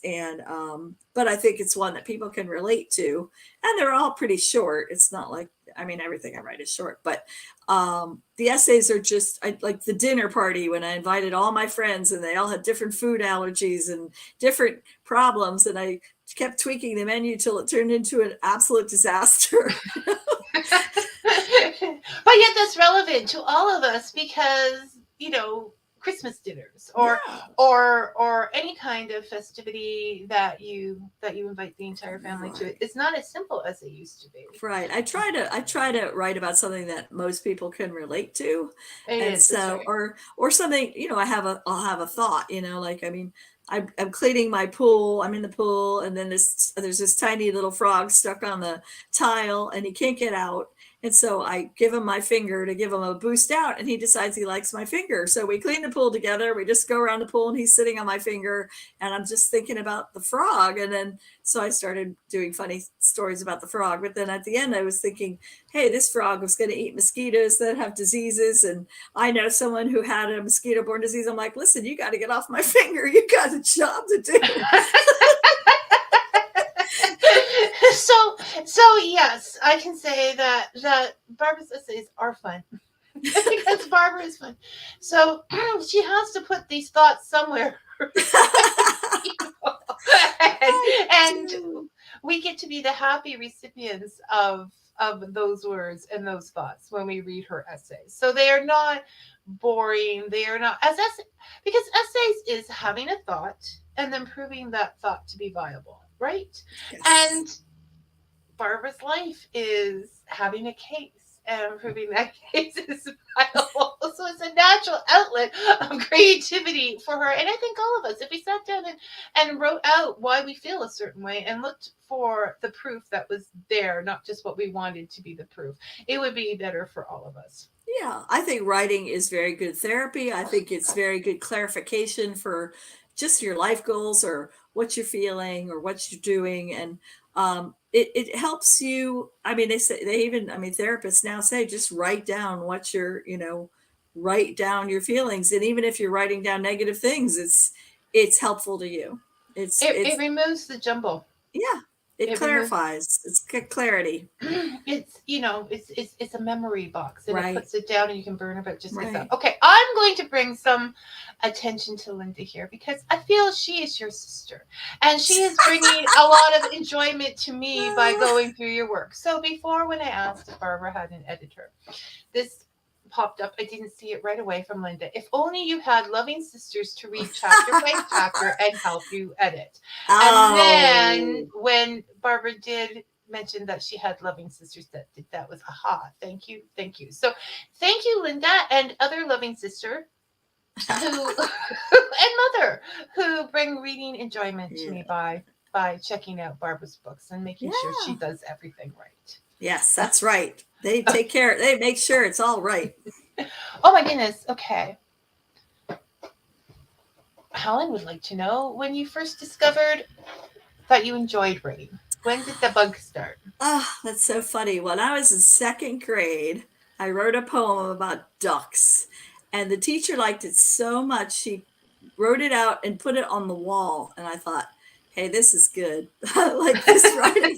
but I think it's one that people can relate to, and they're all pretty short. It's not like, everything I write is short, but the essays are just like the dinner party when I invited all my friends and they all had different food allergies and different problems, and I kept tweaking the menu till it turned into an absolute disaster. But yet that's relevant to all of us, because Christmas dinners or any kind of festivity that you invite the entire family to. It's not as simple as it used to be. Right. I try to write about something that most people can relate to. Or something, I'll have a thought, I'm cleaning my pool. I'm in the pool, and then there's this tiny little frog stuck on the tile, and he can't get out. And so I give him my finger to give him a boost out, and he decides he likes my finger. So we clean the pool together. We just go around the pool, and he's sitting on my finger, and I'm just thinking about the frog. And then so I started doing funny stories about the frog. But then at the end, I was thinking, hey, this frog was going to eat mosquitoes that have diseases, and I know someone who had a mosquito-borne disease. I'm like, listen, you got to get off my finger. You got a job to do. So yes, I can say that Barbara's essays are fun. because Barbara is fun. So she has to put these thoughts somewhere. and we get to be the happy recipients of those words and those thoughts when we read her essays. So they are not boring. They are not because essays is having a thought and then proving that thought to be viable, right? Yes. And Barbara's life is having a case and proving that case is viable. So it's a natural outlet of creativity for her. And I think all of us, if we sat down and wrote out why we feel a certain way and looked for the proof that was there, not just what we wanted to be the proof, it would be better for all of us. Yeah, I think writing is very good therapy. I think it's very good clarification for just your life goals or what you're feeling or what you're doing. And it helps you. I mean, therapists now say just write down write down your feelings. And even if you're writing down negative things, it's helpful to you. It removes the jumble. Yeah. It clarifies. It's clarity. It's a memory box, and Right. It puts it down, and you can burn it, but just right. Okay, I'm going to bring some attention to Linda here because I feel she is your sister, and she is bringing a lot of enjoyment to me by going through your work. So before, when I asked if Barbara had an editor, this popped up. I didn't see it right away from Linda. If only you had loving sisters to read chapter by chapter and help you edit. Oh. And then when Barbara did mention that she had loving sisters, that was aha. Thank you. So thank you, Linda, and other loving sister who and mother who bring reading enjoyment to me by checking out Barbara's books and making sure she does everything right. Yes, that's right. They take care. They make sure it's all right. Oh my goodness. Okay. Helen would like to know when you first discovered that you enjoyed writing. When did the bug start? Oh, that's so funny. When I was in second grade, I wrote a poem about ducks, and the teacher liked it so much she wrote it out and put it on the wall. And I thought, hey, this is good. I like this writing.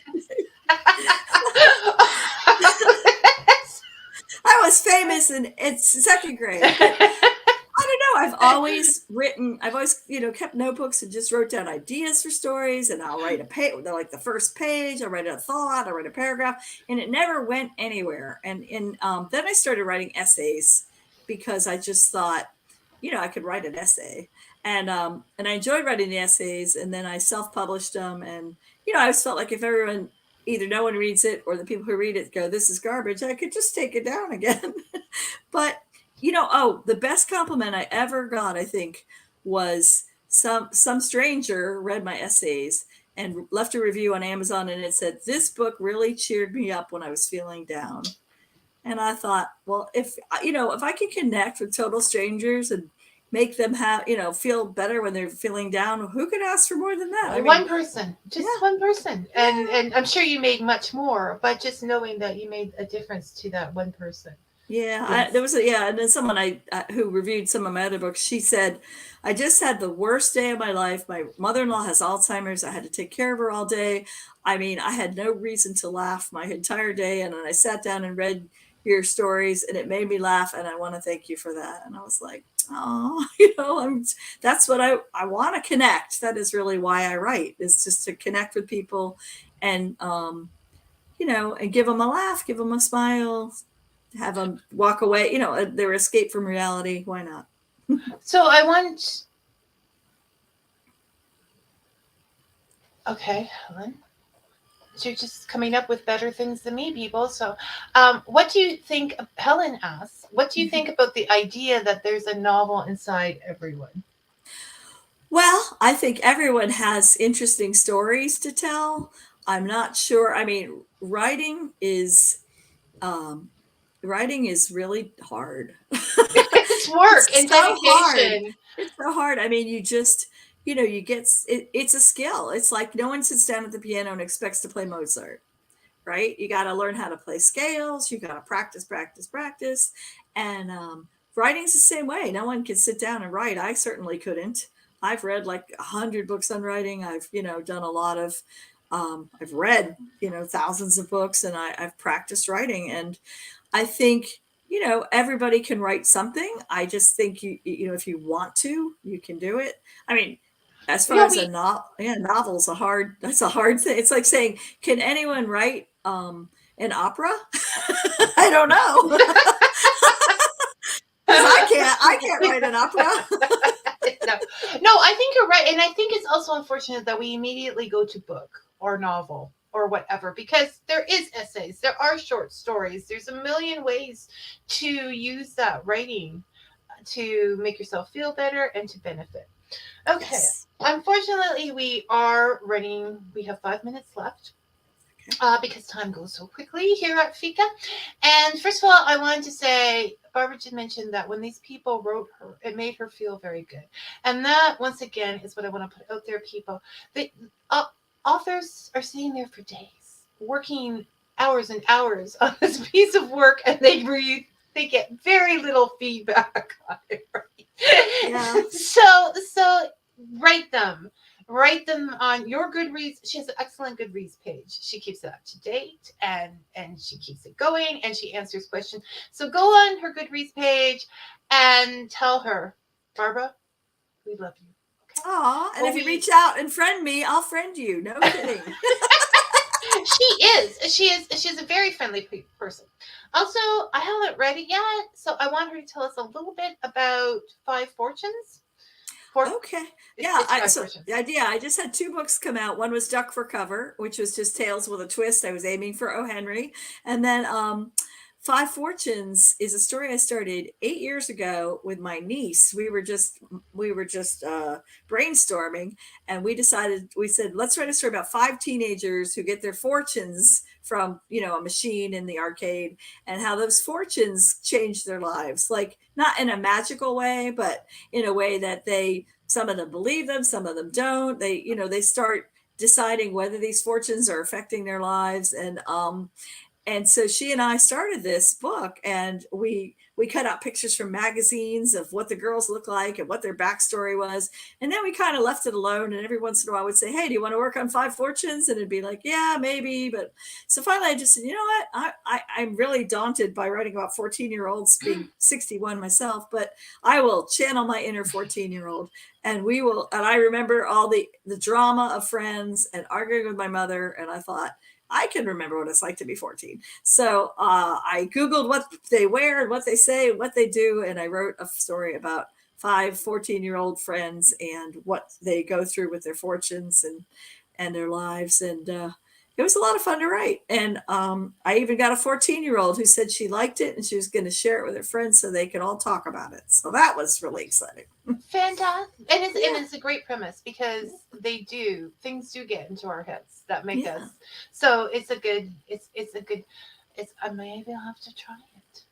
I was famous in second grade. I don't know. I've always kept notebooks and just wrote down ideas for stories, and I'll write a page, like the first page, I'll write a thought, I'll write a paragraph, and it never went anywhere. And then I started writing essays because I just thought, I could write an essay. And I enjoyed writing the essays, and then I self-published them. And, I always felt like if everyone, either no one reads it or the people who read it go, this is garbage, I could just take it down again. But, the best compliment I ever got, I think, was some stranger read my essays and left a review on Amazon, and it said, this book really cheered me up when I was feeling down. And I thought, well, if I can connect with total strangers and make them feel better when they're feeling down, who could ask for more than that? One person, one person. And I'm sure you made much more, but just knowing that you made a difference to that one person. Yeah, yes. And then someone who reviewed some of my other books, she said, I just had the worst day of my life. My mother-in-law has Alzheimer's. I had to take care of her all day. I had no reason to laugh my entire day. And then I sat down and read your stories, and it made me laugh. And I want to thank you for that. And I was like, oh, that's what I want to connect. That is really why I write, is just to connect with people and, and give them a laugh, give them a smile, have them walk away, their escape from reality. Why not? So okay, Helen. So you're just coming up with better things than me, people. So what do you think, Helen asks, what do you think about the idea that there's a novel inside everyone? Well, I think everyone has interesting stories to tell. I'm not sure. Writing is really hard. It's work and dedication. It's so hard. You just, you get it's a skill. It's like no one sits down at the piano and expects to play Mozart, right? You got to learn how to play scales. You got to practice. And writing's the same way. No one can sit down and write. I certainly couldn't. I've read like 100 books on writing. I've, done a lot of, I've read, thousands of books, and I've practiced writing. And I think everybody can write something. I just think if you want to, you can do it. I mean, as far as a novel's that's a hard thing. It's like saying, can anyone write an opera? I don't know. Because I can't write an opera. No, I think you're right. And I think it's also unfortunate that we immediately go to book or novel or whatever, because there is essays, there are short stories, there's a million ways to use that writing to make yourself feel better and to benefit. Okay. Yes. Unfortunately, we have 5 minutes left. Because time goes so quickly here at Fika. And first of all, I wanted to say, Barbara did mention that when these people wrote her, it made her feel very good. And that, once again, is what I want to put out there, people. Authors are sitting there for days, working hours and hours on this piece of work, and they get very little feedback on it. Right? Yeah. So write them. Write them on your Goodreads. She has an excellent Goodreads page. She keeps it up to date and she keeps it going and she answers questions. So go on her Goodreads page and tell her, Barbara, we love you. Okay? Aw, and if you reach out and friend me, I'll friend you. No kidding. She is a very friendly person. Also, I haven't read it yet, so I want her to tell us a little bit about Five Fortunes. Okay. Yeah. I just had 2 books come out. One was Duck for Cover, which was just tales with a twist. I was aiming for O. Henry. And then Five Fortunes is a story I started 8 years ago with my niece. We were just brainstorming, and we said, let's write a story about 5 teenagers who get their fortunes from, a machine in the arcade, and how those fortunes change their lives. Like, not in a magical way, but in a way that some of them believe them, some of them don't. They start deciding whether these fortunes are affecting their lives. And so she and I started this book, and we cut out pictures from magazines of what the girls look like and what their backstory was. And then we kind of left it alone. And every once in a while I would say, hey, do you want to work on Five Fortunes? And it'd be like, yeah, maybe. But so finally I just said, you know what? I'm really daunted by writing about 14-year-olds, being 61 myself, but I will channel my inner 14-year-old. And I remember all the drama of Friends and arguing with my mother. And I thought, I can remember what it's like to be 14. So I Googled what they wear and what they say and what they do. And I wrote a story about 5 14-year-old friends and what they go through with their fortunes and their lives. And it was a lot of fun to write. And I even got a 14-year-old who said she liked it and she was going to share it with her friends so they could all talk about it. So that was really exciting. Fantastic. And it's a great premise, because things do get into our heads that make us. So maybe I'll have to try it.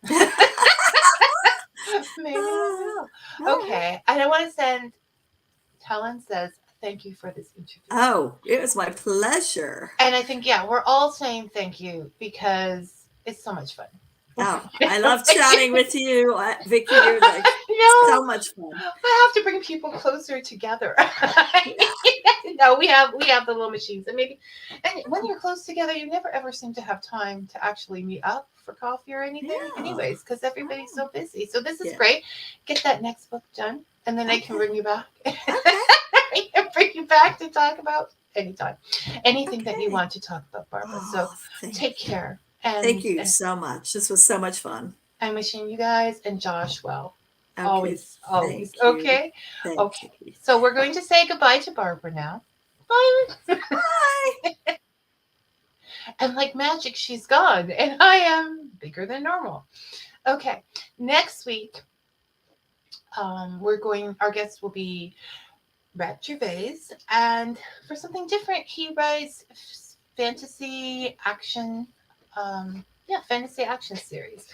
Maybe I will. Okay. And I want to send, Helen says, thank you for this interview. Oh, it was my pleasure. And I think, we're all saying thank you because it's so much fun. Oh, I love chatting with you, Vicky. You're so much fun. I have to bring people closer together. No, we have the little machines, and when you're close together, you never ever seem to have time to actually meet up for coffee or anything. Yeah. Anyways, because everybody's so busy. So this is great. Get that next book done, and then I can bring you back. I can bring you back to talk about anything that you want to talk about, Barbara. So take care. Thank you so much. This was so much fun. I'm wishing you guys and Josh well. Okay. Always. Okay. Okay. So we're going to say goodbye to Barbara now. Bye. Bye. And like magic, she's gone, and I am bigger than normal. Okay. Next week, our guest will be Rat Gervais, and for something different, he writes fantasy action. Fantasy action series.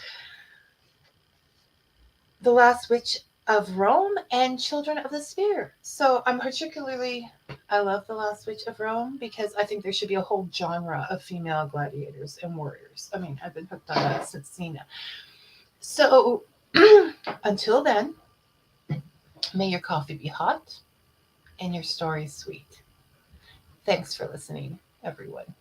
The Last Witch of Rome and Children of the Sphere. So I love The Last Witch of Rome because I think there should be a whole genre of female gladiators and warriors. I mean, I've been hooked on that since Cena. So until then, may your coffee be hot and your story sweet. Thanks for listening, everyone.